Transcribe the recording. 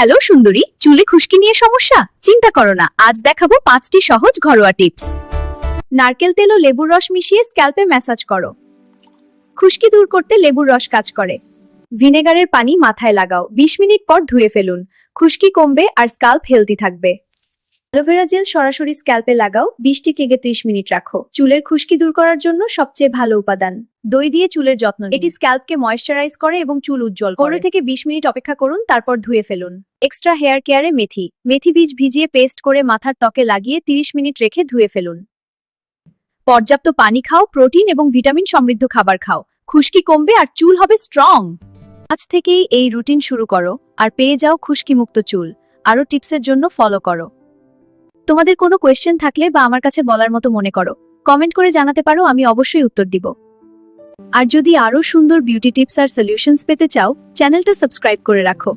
Hello সুন্দরী, চুলে খুশকি নিয়ে সমস্যা? চিন্তা করো না, আজ দেখাবো 5টি সহজ ঘরোয়া টিপস। নারকেল তেল ও লেবুর রস মিশিয়ে স্ক্যাল্পে ম্যাসাজ করো। খুশকি দূর করতে লেবুর রস কাজ করে। ভিনেগারের পানি মাথায় লাগাও, 20 মিনিট পর ধুয়ে ফেলুন। খুশকি কমবে আর স্ক্যাল্প হেলদি থাকবে। অ্যালোভেরা জেল সরাসরি স্ক্যাল্পে লাগাও, 20 থেকে 30 মিনিট রাখো। চুলের খুশকি দূর করার জন্য সবচেয়ে ভালো উপাদান। দই দিয়ে চুলের যত্ন নিন। এটি স্ক্যাল্পকে ময়েশ্চারাইজ করে এবং চুল উজ্জ্বল করে। 15 থেকে 20 মিনিট অপেক্ষা করুন, তারপর ধুয়ে ফেলুন। এক্সট্রা হেয়ার কেয়ারে মেথি বীজ ভিজিয়ে পেস্ট করে মাথার ত্বকে লাগিয়ে 30 মিনিট রেখে ধুয়ে ফেলুন। পর্যাপ্ত পানি খাও, প্রোটিন এবং ভিটামিন সমৃদ্ধ খাবার খাও। খুশকি কমবে আর চুল হবে স্ট্রং। আজ থেকেই এই রুটিন শুরু করো আর পেয়ে যাও খুশকি মুক্ত চুল। আরো টিপসের জন্য ফলো করো। তোমাদের কোনো কোয়েশ্চেন থাকলে বা আমার কাছে বলার মতো মনে করো, কমেন্ট করে জানাতে পারো, আমি অবশ্যই উত্তর দিব। আর যদি আরো সুন্দর বিউটি টিপস আর সলিউশনস পেতে চাও, চ্যানেলটা সাবস্ক্রাইব করে রাখো।